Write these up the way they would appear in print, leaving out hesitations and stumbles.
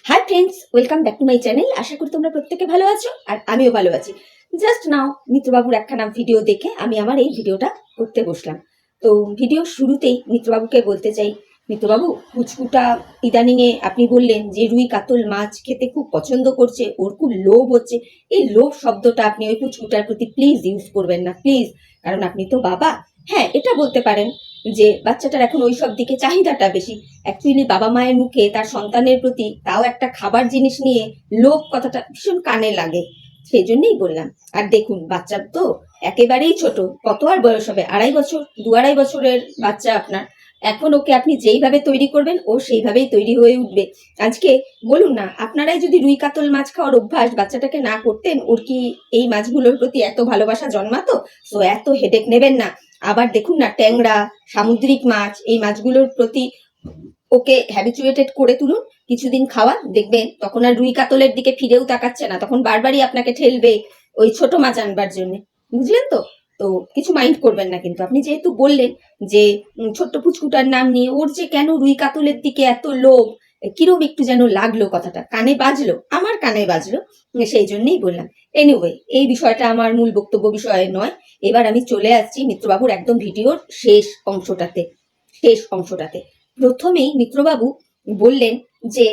High friends, welcome back to my channel. আশা করি তোমরা প্রত্যেকে ভালো আছো আর আমিও ভালো আছি। জাস্ট নাও মিত্রবাবুর একখানা ভিডিও দেখে আমি আমার এই ভিডিওটা করতে বসলাম। তো ভিডিও শুরুতেই মিত্রবাবুকে বলতে চাই, মিত্রবাবু পুচকুটা ইদানিংয়ে আপনি বললেন যে রুই কাতল মাছ খেতে খুব পছন্দ করছে, ওর খুব লোভ হচ্ছে। এই লোভ শব্দটা আপনি ওই পুচকুটার প্রতি প্লিজ ইউজ করবেন না, প্লিজ। কারণ আপনি তো বাবা। হ্যাঁ, এটা বলতে পারেন যে বাচ্চাটার এখন ওই সব দিকে চাহিদাটা বেশি। অ্যাকচুয়ালি বাবা মায়ের মুখে তার সন্তানের প্রতি তাও একটা খাবার জিনিস নিয়ে লোভ কথাটা ভীষণ কানে লাগে, সেই জন্যই বললাম। আর দেখুন, বাচ্চা তো একেবারেই ছোট, কত আর বয়স হবে, 2.5 বছর, 2-2.5 বছরের বাচ্চা আপনার। এখন ওকে আপনি যেইভাবে তৈরি করবেন ও সেইভাবেই তৈরি হয়ে উঠবে। আজকে বলুন না, আপনারাই যদি রুই কাতল মাছ খাওয়ার অভ্যাস বাচ্চাটাকে না করতেন, ওর কি এই মাছগুলোর প্রতি এত ভালোবাসা জন্মাতো? সো এত হেডেক নেবেন না। আবার দেখুন না, ট্যাংরা, সামুদ্রিক মাছ, এই মাছগুলোর প্রতি ওকে হ্যাবিচুয়েটেড করে তুলুন, কিছুদিন খাওয়া, দেখবেন তখন আর রুই কাতলের দিকে ফিরেও তাকাচ্ছে না, তখন বারবারই আপনাকে ঠেলবে ওই ছোট মাছ আনবার জন্য। বুঝলেন তো? তো কিছু মাইন্ড করবেন না। কিন্তু আপনি যেহেতু বললেন যে ছোট্ট পুচকুটার নাম নিয়ে ওর যে কেন রুই কাতলের দিকে এত লোভ, কিরম একটু যেন লাগলো, কথাটা কানে বাজলো, আমার কানে বাজলো, সেই জন্যই বললাম। এনিওয়ে, এই বিষয়টা আমার মূল বক্তব্য বিষয় নয়। এবার আমি চলে আসছি মিত্রবাবুর একদম ভিডিওর শেষ অংশটাতে। প্রথমেই মিত্রবাবু বললেন যে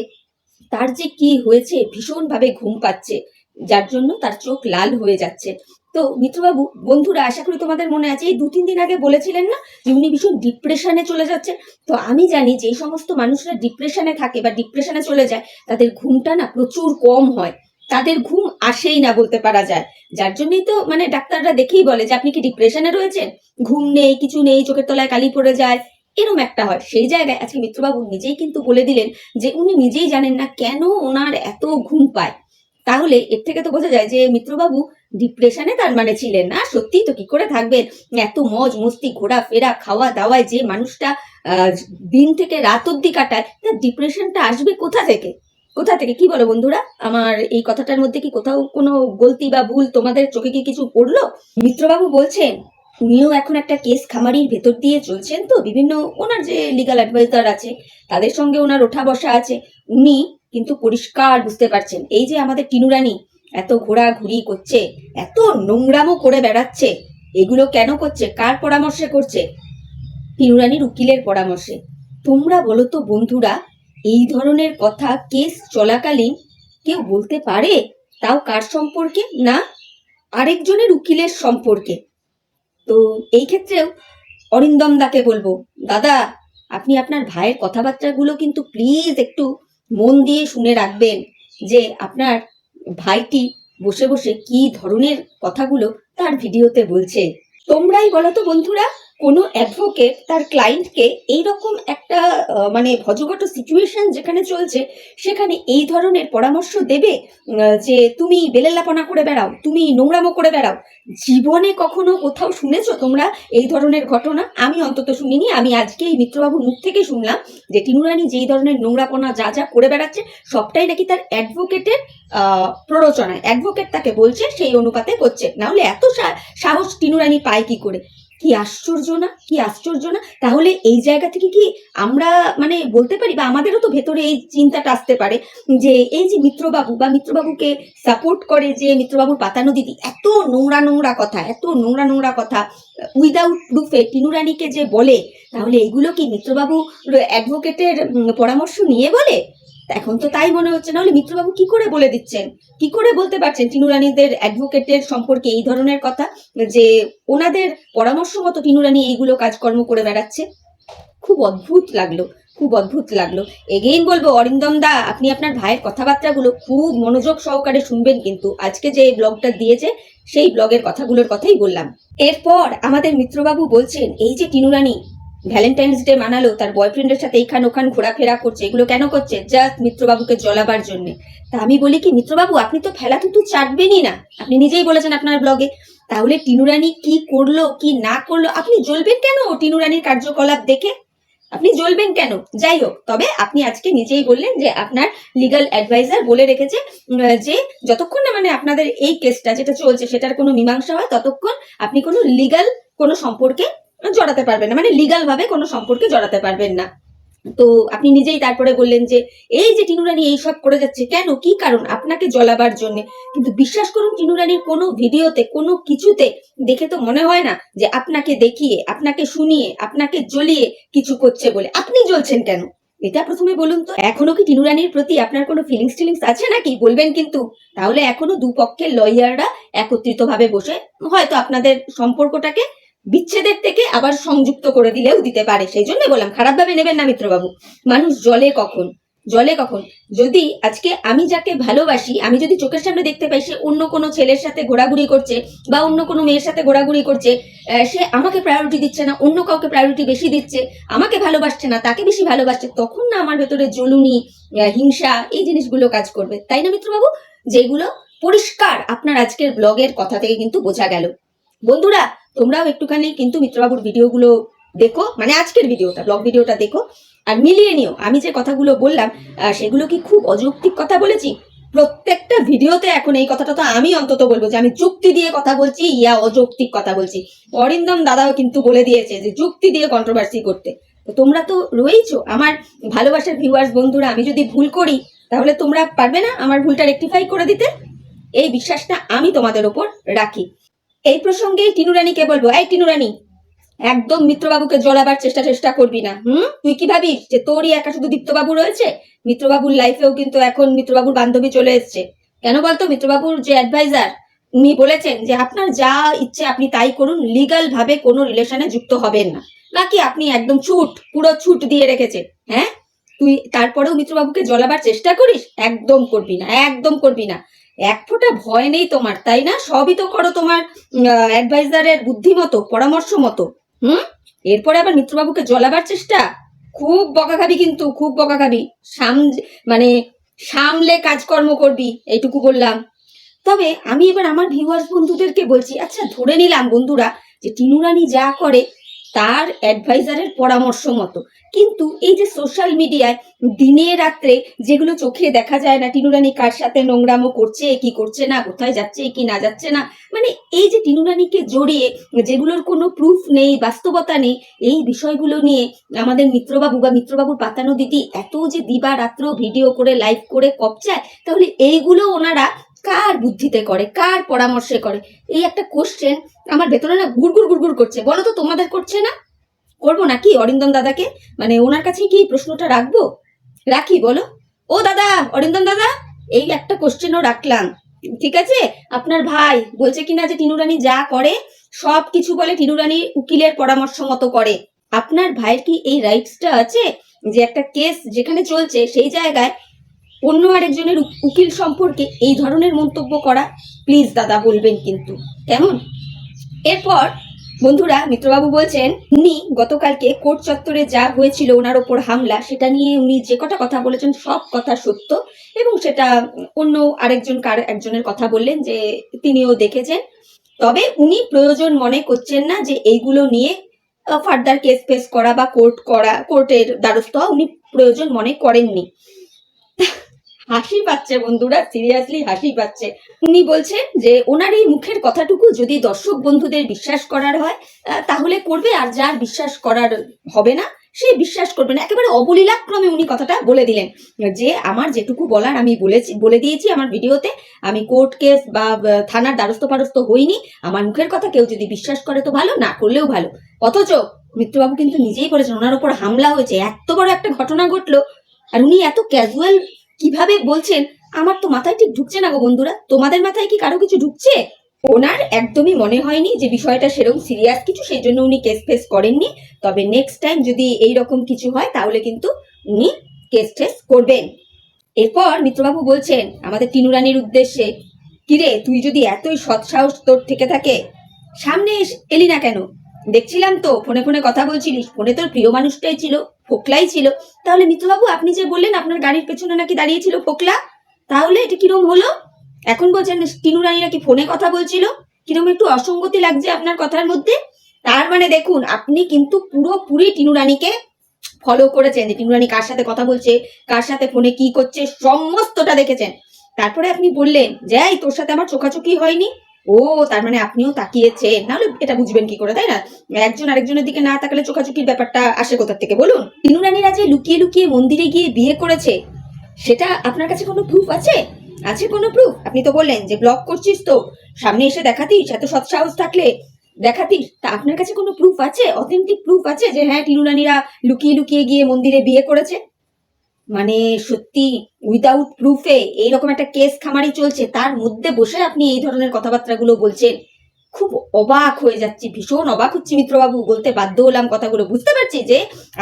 তার যে কি হয়েছে, ভীষণভাবে ঘুম পাচ্ছে, যার জন্য তার চোখ লাল হয়ে যাচ্ছে। তো মিত্রবাবু, বন্ধুরা আশা করি তোমাদের মনে আছে, এই 2-3 দিন আগে বলেছিলেন না যে উনি ভীষণ ডিপ্রেশনে চলে যাচ্ছে। তো আমি জানি যে এই সমস্ত মানুষরা ডিপ্রেশনে থাকে বা ডিপ্রেশনে চলে যায়, তাদের ঘুমটা না প্রচুর কম হয়, তাদের ঘুম আসেই না বলতে পারা যায়। যার জন্যই তো মানে ডাক্তাররা দেখেই বলে যে আপনি কি ডিপ্রেশনে রয়েছেন, ঘুম নেই, কিছু নেই, চোখের তলায় কালি পড়ে যায়, এরম একটা হয়। সেই জায়গায় আজকে মিত্রবাবু নিজেই কিন্তু বলে দিলেন যে উনি নিজেই জানেন না কেন ওনার এত ঘুম পায়। তাহলে এর থেকে তো বোঝা যায় যে মিত্রবাবু ডিপ্রেশনে তার মানে ছিলেন না। সত্যিই তো, কি করে থাকবেন? এত মজ মস্তি, ঘোরাফেরা, খাওয়া দাওয়ায় যে মানুষটা দিন থেকে রাত অব্দি কাটায়, তার ডিপ্রেশনটা আসবে কোথা থেকে? কোথা থেকে, কি বলো বন্ধুরা? আমার এই কথাটার মধ্যে কি কোথাও কোনো গলতি বা ভুল তোমাদের চোখে কি কিছু পড়লো? মিত্রবাবু বলছেন উনিও এখন একটা কেস খামারির ভেতর দিয়ে চলছেন, তো বিভিন্ন ওনার যে লিগাল অ্যাডভাইজার আছে তাদের সঙ্গে ওনার ওঠা বসা আছে। উনি কিন্তু পরিষ্কার বুঝতে পারছেন এই যে আমাদের টিনুরানি এত ঘোরাঘুরি করছে, এত নোংরামো করে বেড়াচ্ছে, এগুলো কেন করছে, কার পরামর্শে করছে? টিনুরানির উকিলের পরামর্শে। তোমরা বলো তো বন্ধুরা, এই ধরনের কথা কেস চলাকালীন কেউ বলতে পারে? তাও কার সম্পর্কে? না, আরেকজনের উকিলের সম্পর্কে। তো এই ক্ষেত্রেও অরিন্দম দাকে বলবো, দাদা আপনি আপনার ভাইয়ের কথাবার্তাগুলো কিন্তু প্লিজ একটু মন দিয়ে শুনে রাখবেন, যে আপনার ভাইটি বসে বসে কি ধরনের কথাগুলো তার ভিডিওতে বলছে। তোমরাই বলো তো বন্ধুরা, কোনো অ্যাডভোকেট তার ক্লায়েন্টকে এইরকম একটা মানে ভজঘট সিচুয়েশন যেখানে চলছে, সেখানে এই ধরনের পরামর্শ দেবে যে তুমি বেলেল্লাপনা করে বেড়াও, তুমি নোংরামো করে বেড়াও? জীবনে কখনো কোথাও শুনেছো তোমরা এই ধরনের ঘটনা? আমি অন্তত শুনিনি। আমি আজকে এই মিত্রবাবুর মুখ থেকে শুনলাম যে টিনুরানি যেই ধরনের নোংরাপনা যা যা করে বেড়াচ্ছে, সবটাই নাকি তার অ্যাডভোকেটের প্ররোচনায়, অ্যাডভোকেট তাকে বলছে সেই অনুপাতে করছে। না হলে এত সাহস টিনুরানি পায় কি করে? কি আশ্চর্য না, কি আশ্চর্য না? তাহলে এই জায়গা থেকে কি আমরা মানে বলতে পারি, বা আমাদেরও তো ভেতরে এই চিন্তাটা আসতে পারে যে এই যে মিত্রবাবু বা মিত্রবাবুকে সাপোর্ট করে যে মিত্রবাবুর পাতানো দিদি এত নোংরা নোংরা কথা, এত নোংরা নোংরা কথা উইদাউট প্রুফে টিনুরানিকে যে বলে, তাহলে এইগুলো কি মিত্রবাবু অ্যাডভোকেটের পরামর্শ নিয়ে বলে? এখন তো তাই মনে হচ্ছে। না হলে মিত্রবাবু কি করে বলে দিচ্ছেন, কি করে বলতে পারছেন টিনুরানিদের অ্যাডভোকেটের সম্পর্কে এই ধরনের কথা, যে ওনাদের পরামর্শ মতো টিনুরানি এইগুলো কাজকর্ম করে বেড়াচ্ছে? খুব অদ্ভুত লাগলো, খুব অদ্ভুত লাগলো। এগেইন বলবো অরিন্দম দা, আপনি আপনার ভাইয়ের কথাবার্তাগুলো খুব মনোযোগ সহকারে শুনবেন। কিন্তু আজকে যে ব্লগটা দিয়েছে সেই ব্লগের কথাগুলোর কথাই বললাম। এরপর আমাদের মিত্রবাবু বলছেন এই যে টিনুরানি ভ্যালেন্টাইন্স ডে মানালো, তার বয়ফ্রেন্ডের সাথে এইখান ওখান ঘোরাফেরা করছে, এগুলো কেন করছে? জাস্ট মিত্রবাবুকে জ্বলাবার জন্য। তা আমি বলি কি মিত্রবাবু, আপনি তো ফেলা থুতু চাটবেনই না, আপনি নিজেই বলেছেন আপনার ব্লগে। তাহলে টিনুরানি কি করলো কি না করলো আপনি জ্বলবেন কেন? টিনুরানির কার্যকলাপ দেখে আপনি জ্বলবেন কেন? যাই হোক, তবে আপনি আজকে নিজেই বললেন যে আপনার লিগাল অ্যাডভাইজার বলে রেখেছে যে যতক্ষণ না মানে আপনাদের এই কেসটা যেটা চলছে সেটার কোনো মীমাংসা হয়, ততক্ষণ আপনি কোনো লিগাল কোনো সম্পর্কে জড়াতে পারবেন না, মানে লিগাল ভাবে কোনো সম্পর্কে জড়াতে পারবেন না। তো আপনি নিজেই তারপরে বললেন যে এই যে টিনু রানী এইসব করে যাচ্ছে, কেন, কি কারণ? আপনাকে জ্বলাবার জন্য। কিন্তু বিশ্বাস করুন, টিনু রানীর কোনো ভিডিওতে, কোনো কিছুতে দেখে তো মনে হয় না যে আপনাকে দেখিয়ে, আপনাকে শুনিয়ে, আপনাকে জ্বলিয়ে কিছু করছে বলে। আপনি জ্বলছেন কেন? এটা প্রথমে বলুন তো। এখনো কি টিনু রানীর প্রতি আপনার কোনো ফিলিংস আছে নাকি? বলবেন কিন্তু। তাহলে এখনো দুপক্ষের লয়াররা একত্রিত ভাবে বসে হয়তো আপনাদের সম্পর্কটাকে বিচ্ছেদের থেকে আবার সংযুক্ত করে দিলেও দিতে পারে। সেই জন্য বললাম, খারাপ ভাবে নেবেন না মিত্রবাবু। মানুষ জলে কখন, যদি আজকে আমি যাকে ভালোবাসি, আমি যদি চোখের সামনে দেখতে পাই সে অন্য কোনো ছেলের সাথে ঘোরাঘুরি করছে বা অন্য কোনো মেয়ের সাথে ঘোরাঘুরি করছে, সে আমাকে প্রায়োরিটি দিচ্ছে না, অন্য কাউকে প্রায়োরিটি বেশি দিচ্ছে, আমাকে ভালোবাসছে না, তাকে বেশি ভালোবাসছে, তখন না আমার ভেতরে জ্বলুনি, হিংসা, এই জিনিসগুলো কাজ করবে, তাই না মিত্রবাবু? যেগুলো পরিষ্কার আপনার আজকের ব্লগের কথা থেকে কিন্তু বোঝা গেল। বন্ধুরা, তোমরাও একটুখানি কিন্তু মিত্রবাবুর ভিডিওগুলো দেখো, মানে আজকের ভিডিওটা, ব্লগ ভিডিওটা দেখো, আর মিলিয়ে নিও। আমি যে কথাগুলো বললাম সেগুলো কি খুব অযৌক্তিক কথা বলেছি? প্রত্যেকটা ভিডিওতে এখন এই কথাটা তো আমি অন্তত বলবো যে আমি যুক্তি দিয়ে কথা বলছি ইয়া অযৌক্তিক কথা বলছি। অরিন্দম দাদাও কিন্তু বলে দিয়েছে যে যুক্তি দিয়ে কন্ট্রোভার্সি করতে। তো তোমরা তো রয়েইছো আমার ভালোবাসার ভিউয়ার্স বন্ধুরা। আমি যদি ভুল করি তাহলে তোমরা পারবে না আমার ভুলটা রেকটিফাই করে দিতে? এই বিশ্বাসটা আমি তোমাদের ওপর রাখি। এই প্রসঙ্গে টিনু রানীকে বলবো, এই টিনু রানী, একদম মিত্রবাবুকে জ্বলাবার চেষ্টা করবি না। তুই কি ভাবিস যে তোরই একা শুধু দীপ্তবাবু রয়েছে? মিত্রবাবুর লাইফেও কিন্তু এখন মিত্রবাবুর বান্ধবী চলে এসছে। কেন বলতো? মিত্রবাবুর যে অ্যাডভাইজার, উনি বলেছেন যে আপনার যা ইচ্ছে আপনি তাই করুন, লিগাল ভাবে কোনো রিলেশনে যুক্ত হবেন না। নাকি আপনি একদম পুরো ছুট দিয়ে রেখেছে। হ্যাঁ, তুই তারপরেও মিত্রবাবুকে জ্বলাবার চেষ্টা করিস? একদম করবি না, একদম করবি না। এক ফোঁটা ভয় নেই তোমার, তাই না? সবই তো করো তোমার অ্যাডভাইজারের বুদ্ধি মতো, পরামর্শ মতো। এরপরে আবার মিত্রবাবুকে জ্বলাবার চেষ্টা। খুব বকা খাবি কিন্তু, খুব বকা খাবি। মানে সামলে কাজকর্ম করবি, এইটুকু বললাম। তবে আমি এবার আমার ভিউয়ার্স বন্ধুদেরকে বলছি, আচ্ছা ধরে নিলাম বন্ধুরা যে টিনু রানী যা করে তার অ্যাডভাইজারের পরামর্শ মতো, কিন্তু এই যে সোশ্যাল মিডিয়ায় দিনে রাত্রে যেগুলো চোখে দেখা যায় না, টিনু রানী কার সাথে নোংরামো করছে, কি করছে না, কোথায় যাচ্ছে কি না যাচ্ছে না, মানে এই যে টিনু রানীকে জড়িয়ে যেগুলোর কোনো প্রুফ নেই, বাস্তবতা নেই, এই বিষয়গুলো নিয়ে আমাদের মিত্রবাবু বা মিত্রবাবুর পাতানো দিদি এত যে দিবা রাত্র ভিডিও করে লাইভ করে কপচায়, তাহলে এইগুলো ওনারা কার বুদ্ধিতে করে, কার পরামর্শে করে? এই একটা কোশ্চেন আমার ভেতরে না গুড়গুড় করছে। বলো তো তোমাদের করছে না? করবো নাকি অরিন্দম দাদাকে, মানে ওনার কাছে কি প্রশ্নটা রাখবো? রাখি বলো? ও দাদা, অরিন্দম দাদা, এই একটা কোশ্চেনও রাখলাম, ঠিক আছে? আপনার ভাই বলছে কিনা যে টিনু রানী যা করে সব কিছু বলে টিনু রানী উকিলের পরামর্শ মতো করে। আপনার ভাইয়ের কি এই রাইটসটা আছে যে একটা কেস যেখানে চলছে সেই জায়গায় অন্য আরেকজনের উকিল সম্পর্কে এই ধরনের মন্তব্য করা? প্লিজ দাদা বলবেন কিন্তু, কেমন? এরপর বন্ধুরা মিত্রবাবু বলছেন উনি গতকালকে কোর্ট চত্বরে যা হয়েছিল ওনার ওপর হামলা, সেটা নিয়ে উনি যে কটা কথা বলেছেন সব কথা সত্য, এবং সেটা অন্য একজনের কথা বললেন যে তিনিও দেখেছেন। তবে উনি প্রয়োজন মনে করছেন না যে এইগুলো নিয়ে ফার্দার কেস ফেস করা বা কোর্টের দ্বারস্থ হওয়া উনি প্রয়োজন মনে করেননি। হাসি পাচ্ছে বন্ধুরা, সিরিয়াসলি হাসি পাচ্ছে। উনি বলছেন যে ওনার এই মুখের কথাটুকু যদি দর্শক বন্ধুদের বিশ্বাস করার হয় তাহলে করবে, আর যার বিশ্বাস করার হবে না সে বিশ্বাস করবে না। একেবারে অবলীলাক্রমে উনি কথাটা বলে দিলেন যে আমার যেটুকু বলার আমি বলে দিয়েছি আমার ভিডিওতে। আমি কোর্ট কেস বা থানার দ্বারস্থ ফারস্থ হইনি। আমার মুখের কথা কেউ যদি বিশ্বাস করে তো ভালো, না করলেও ভালো। অথচ মিত্রবাবু কিন্তু নিজেই বলেছেন ওনার উপর হামলা হয়েছে, এত বড় একটা ঘটনা ঘটলো, আর উনি এত ক্যাজুয়াল কিভাবে বলছেন আমার তো মাথায় ঠিক ঢুকছে না গো বন্ধুরা। তোমাদের মাথায় কি কারো কিছু ঢুকছে? ওনার একদমই মনে হয়নি যে বিষয়টা সেরকম সিরিয়াস কিছু, সেই জন্য উনি কেস ফেস করেননি। তবে নেক্সট টাইম যদি এই রকম কিছু হয় তাহলে কিন্তু উনি কেস টেস করবেন। এরপর মিত্রবাবু বলছেন আমাদের টিনু রানীর উদ্দেশ্যে, কিরে তুই যদি এতই সৎসাহস তোর থেকে থাকে সামনে এলি না কেন? দেখছিলাম তো ফোনে ফোনে কথা বলছিলিস, ফোনে তোর প্রিয় মানুষটাই ছিল, ফোকলাই ছিল। তাহলে মিত্রবাবু আপনি যে বললেন আপনার গাড়ির পেছনে নাকি দাঁড়িয়েছিল ফোকলা, তাহলে এটা কিরম হলো? এখন বলছেন টিনু রানী নাকি ফোনে কথা বলছিল। কিরম একটু অসঙ্গতি লাগছে আপনার কথার মধ্যে। তার মানে দেখুন আপনি কিন্তু পুরোপুরি টিনু রানীকে ফলো করেছেন, যে টিনু রানী কার সাথে কথা বলছে, কার সাথে ফোনে কি করছে, সমস্তটা দেখেছেন। তারপরে আপনি বললেন যে এই তোর সাথে আমার চোখাচোখি হয়নি, ও, তার মানে আপনিও তাকিয়েছেন, নাহলে এটা বুঝবেন কি করে, তাই না? একজন আরেকজনের দিকে না তাকালে চোখাচোখির ব্যাপারটা আসে কোথা থেকে বলুন? টিনু রানীরা যে লুকিয়ে লুকিয়ে মন্দিরে গিয়ে বিয়ে করেছে, সেটা আপনার কাছে কোনো প্রুফ আছে? আছে কোনো প্রুফ? আপনি তো বললেন যে ব্লগ করছিস, তো সামনে এসে দেখাতিস, এত সৎ সাহস থাকলে দেখাতিস। তা আপনার কাছে কোনো প্রুফ আছে, অথেন্টিক প্রুফ আছে যে হ্যাঁ টিনু রানীরা লুকিয়ে লুকিয়ে গিয়ে মন্দিরে বিয়ে করেছে? মানে সত্যি উইদাউট প্রুফে এইরকম একটা কেস খামারি চলছে, তার মধ্যে বসে আপনি এই ধরনের কথাবার্তাগুলো বলছেন। খুব অবাক হয়ে যাচ্ছি, ভীষণ অবাক হচ্ছি মিত্রবাবু, বলতে বাধ্য হলাম কথাগুলো। বুঝতে পারছি যে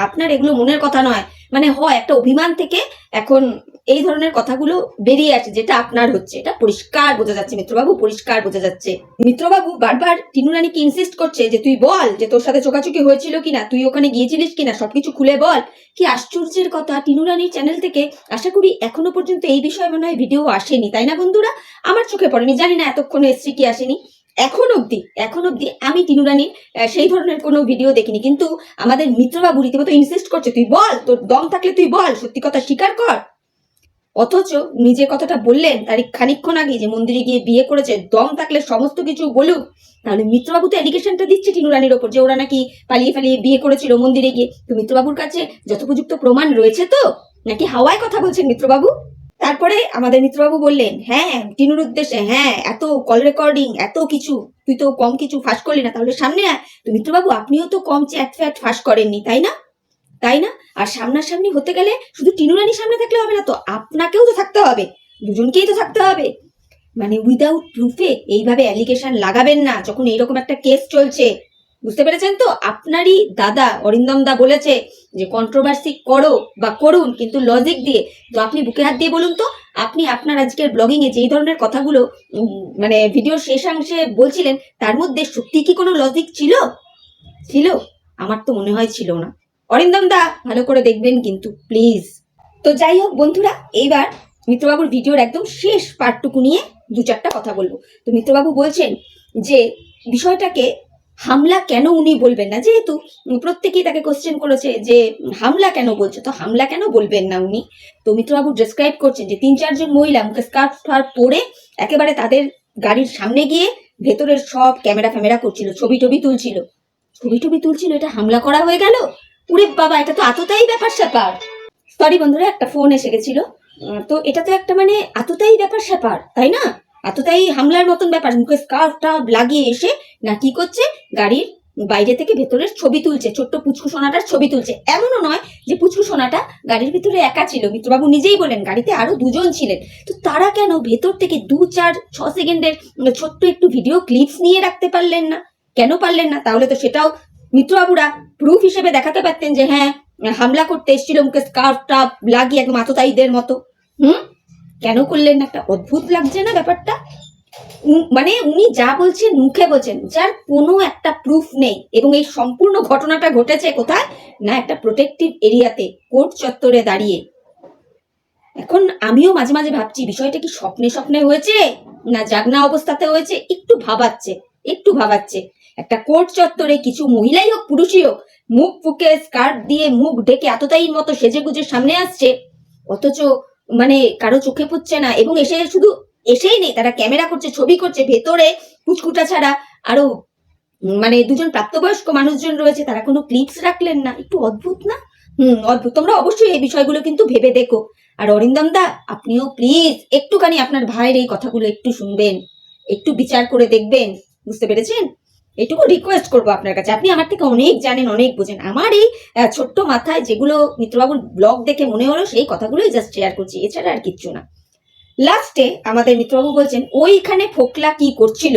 আপনার এগুলো মনের কথা নয়, মানে হয় একটা অভিমান থেকে এখন এই ধরনের কথাগুলো বেরিয়ে আসে, যেটা আপনার হচ্ছে, এটা পরিষ্কার বোঝা যাচ্ছে মিত্রবাবু, পরিষ্কার বোঝা যাচ্ছে। মিত্রবাবু বারবার টিনু রানীকে ইনসিস্ট করছে যে তুই বল যে তোর সাথে চোখাচোখি হয়েছিল কিনা, তুই ওখানে গিয়েছিলিস কিনা, সবকিছু খুলে বল। কি আশ্চর্যের কথা, টিনু রানীর চ্যানেল থেকে আশা করি এখনো পর্যন্ত এই বিষয়ে মনে হয় ভিডিও আসেনি, তাই না বন্ধুরা? আমার চোখে পড়েনি, জানি না এতক্ষণে এসছি কি আসেনি। এখন অব্দি আমি টিনু রানীর সেই ধরনের কোনো ভিডিও দেখিনি, কিন্তু আমাদের মিত্রবাবু রীতিমতো ইনসিস্ট করছে তুই বল, তোর দম থাকলে তুই বল, সত্যি কথা স্বীকার কর। অথচ নিজে কথাটা বললেন তার খানিকক্ষণ আগে যে মন্দিরে গিয়ে বিয়ে করেছে, দম থাকলে সমস্ত কিছু বলুক। তাহলে মিত্রবাবু তো এলিগেশনটা দিচ্ছে টিনু রানীর ওপর যে ওরা নাকি পালিয়ে পালিয়ে বিয়ে করেছিল মন্দিরে গিয়ে। তো মিত্রবাবুর কাছে যথোপযুক্ত প্রমাণ রয়েছে তো, নাকি হাওয়ায় কথা বলছেন মিত্রবাবু? তারপরে আমাদের মিত্রবাবু বললেন হ্যাঁ টিনুর উদ্দেশ্যে, হ্যাঁ এত কল রেকর্ডিং এত কিছু, তুই তো কম কিছু ফাঁস করলি না, তাহলে সামনে আয়। তো মিত্রবাবু আপনিও তো কম চ্যাট ফ্যাট ফাঁস করেননি, তাই না? তাই না? আর সামনাসামনি হতে গেলে শুধু টিনু রানীর সামনে থাকলে হবে না তো, আপনাকেও তো থাকতে হবে, দুজনকেই তো থাকতে হবে। মানে উইদাউট প্রুফে এইভাবে অ্যালিগেশন লাগাবেন না যখন এইরকম একটা কেস চলছে। বুঝতে পেরেছেন তো? আপনারই দাদা অরিন্দম দা বলেছে যে কন্ট্রোভার্সি করো বা করুন, কিন্তু লজিক দিয়ে। তো আপনি বুকে হাত দিয়ে বলুন তো, আপনি আপনার আজকের ব্লগিং এ যেই ধরনের কথাগুলো মানে ভিডিওর শেষাংশে বলছিলেন, তার মধ্যে সত্যি কি কোনো লজিক ছিল? ছিল? আমার তো মনে হয় ছিল না। অরিন্দম দা ভালো করে দেখবেন কিন্তু প্লিজ। তো যাই হোক বন্ধুরা, এইবার মিত্রবাবুর ভিডিওর একদম শেষ পার্টটুকু নিয়ে দু চারটা কথা বলবো। তো মিত্রবাবু বলছেন যে বিষয়টাকে হামলা কেন উনি বলবেন না, যেহেতু প্রত্যেকেই তাকে কোশ্চেন করেছে যে হামলা কেন বলছে, তো হামলা কেন বলবেন না উনি। তো মিত্রবাবু ডেসক্রাইব করছেন যে 3-4 জন মহিলা মুখে স্কার্ফ ফার্ফ পরে একেবারে তাদের গাড়ির সামনে গিয়ে ভেতরের সব ক্যামেরা ফ্যামেরা করছিল, ছবি টবি তুলছিল, এটা হামলা করা হয়ে গেল? উরে বাবা, এটা তো আততাই ব্যাপার স্যাপার। সরি বন্ধুরা, একটা ফোন এসে গেছিল। তো এটা তো একটা মানে আততাই ব্যাপার স্যাপার, তাই না? আততাই হামলার মতন ব্যাপার, মুখে স্কার্ফ টার্ফ লাগিয়ে এসে না কি করছে, গাড়ির বাইরে থেকে ভেতরের ছবি তুলছে, ছোট্ট পুচকু সোনাটার ছবি তুলছে। এমনও নয় যে পুচকু সোনাটা গাড়ির ভিতরে একা ছিল, মিত্রবাবু নিজেই বলেন গাড়িতে আরো 2 জন ছিলেন। তো তারা কেন ভেতর থেকে 2-4-6 সেকেন্ডের ছোট্ট একটু ভিডিও ক্লিপস নিয়ে রাখতে পারলেন না? কেন পারলেন না? তাহলে তো সেটাও মিত্রবাবুরা প্রুফ হিসেবে দেখাতে পারতেন যে হ্যাঁ হামলা করতে এসেছিল মুখে স্কার্ফ টাপ লাগিয়ে একদম আততায়ীদের মতো। কেন করলেন না? একটা অদ্ভুত লাগছে না ব্যাপারটা? মানে উনি যা বলছেন মুখে বলছেন, যার কোনো একটা প্রুফ নেই। এবং এই সম্পূর্ণ ঘটনাটা ঘটেছে কোথায় না, একটা প্রোটেক্টিভ এরিয়াতে, কোর্ট চত্বরে দাঁড়িয়ে। এখন আমিও মাঝে মাঝে ভাবছি বিষয়টা কি স্বপ্নে হয়েছে না জাগনা অবস্থাতে হয়েছে, একটু ভাবাচ্ছে। একটা কোর্ট চত্বরে কিছু মহিলাই হোক পুরুষই হোক, মুখ ফুকে স্কার্ফ দিয়ে মুখ ঢেকে এতটাই মতো সেজে গুজে সামনে আসছে, অথচ মানে কারো চোখে পড়ছে না। এবং শুধু এসেই নেই, তারা ক্যামেরা করছে, ছবি করছে, ভেতরে পুচকুটা ছাড়া আরো মানে 2 জন প্রাপ্তবয়স্ক মানুষজন রয়েছে, তারা কোনো ক্লিপস রাখলেন না। একটু অদ্ভুত না? অদ্ভুত। তোমরা অবশ্যই এই বিষয়গুলো কিন্তু ভেবে দেখো। আর অরিন্দম দা আপনিও প্লিজ একটুখানি আপনার ভাইয়ের এই কথাগুলো একটু শুনবেন, একটু বিচার করে দেখবেন। বুঝতে পেরেছেন? এটুকু রিকোয়েস্ট করবো আপনার কাছে। আপনি আমার থেকে অনেক জানেন, অনেক বোঝেন। আমার এই ছোট্ট মাথায় যেগুলো মিত্রবাবুর ব্লগ দেখে মনে হলো সেই কথাগুলোই জাস্ট শেয়ার করছি, এছাড়া আর কিচ্ছু না। লাস্টে আমাদের মিত্রবাবু বলছেন ওইখানে ফোকলা কি করছিল,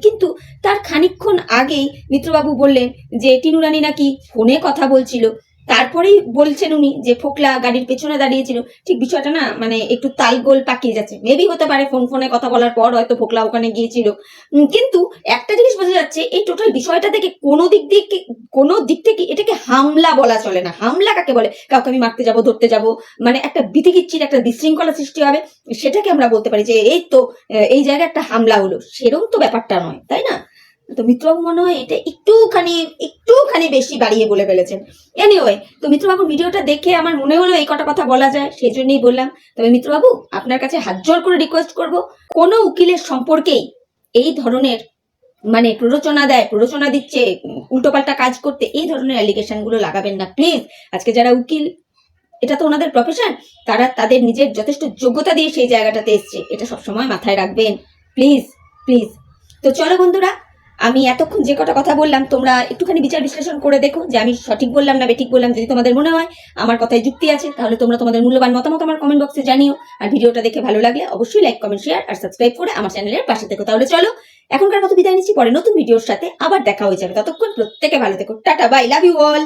কিন্তু তার খানিকক্ষণ আগেই মিত্রবাবু বললেন যে টিনু রানী নাকি ফোনে কথা বলছিল। তারপরেই বলছেন উনি যে ফোকলা গাড়ির পেছনে দাঁড়িয়েছিল। ঠিক বিষয়টা না মানে একটু তালগোল পাকিয়ে যাচ্ছে। মেবি হতে পারে ফোনে কথা বলার পর হয়তো ফোকলা ওখানে গিয়েছিল। কিন্তু একটা জিনিস বোঝা যাচ্ছে এই টোটাল বিষয়টা থেকে কোনো দিক থেকে এটাকে হামলা বলা চলে না। হামলা কাকে বলে? কাউকে আমি মারতে যাব, ধরতে যাব, মানে একটা বিতিকিচ্ছির একটা বিশৃঙ্খলা সৃষ্টি হবে, সেটাকে আমরা বলতে পারি যে এই তো এই জায়গায় একটা হামলা হলো। সেরকম তো ব্যাপারটা নয়, তাই না? তো মিত্রবাবু মনে হয় এটা একটুখানি বেশি বাড়িয়ে বলে ফেলেছেন। এনিওয়ে, তো মিত্রবাবুর ভিডিওটা দেখে আমার মনে হলো এই কটা কথা বলা যায়, সেই জন্যই বললাম। তবে মিত্রবাবু আপনার কাছে হাত জোর করে রিকোয়েস্ট করব, কোনো উকিলের সম্পর্কেই এই ধরনের মানে প্ররোচনা দিচ্ছে উল্টোপাল্টা কাজ করতে, এই ধরনের অ্যালিগেশনগুলো লাগাবেন না প্লিজ। আজকে যারা উকিল, এটা তো ওনাদের প্রফেশন, তারা তাদের নিজের যথেষ্ট যোগ্যতা দিয়ে সেই জায়গাটাতে এসছে, এটা সবসময় মাথায় রাখবেন প্লিজ প্লিজ। তো চলো বন্ধুরা, আমি এতক্ষণ যে কটা কথা বললাম তোমরা একটুখানি বিচার বিশ্লেষণ করে দেখো যে আমি সঠিক বললাম না বেঠিক বললাম। যদি তোমাদের মনে হয় আমার কথায় যুক্তি আছে, তাহলে তোমরা তোমাদের মূল্যবান মতামত আমার কমেন্ট বক্সে জানিও। আর ভিডিওটা দেখে ভালো লাগলে অবশ্যই লাইক, কমেন্ট, শেয়ার আর সাবস্ক্রাইব করে আমার চ্যানেলের পাশে থেকো। তাহলে চলো এখনকার মতো বিদায় নিচ্ছি, পরে নতুন ভিডিওর সাথে আবার দেখা হয়ে যাবে। ততক্ষণ প্রত্যেকে ভালো থেকো, tata, bye, love you all.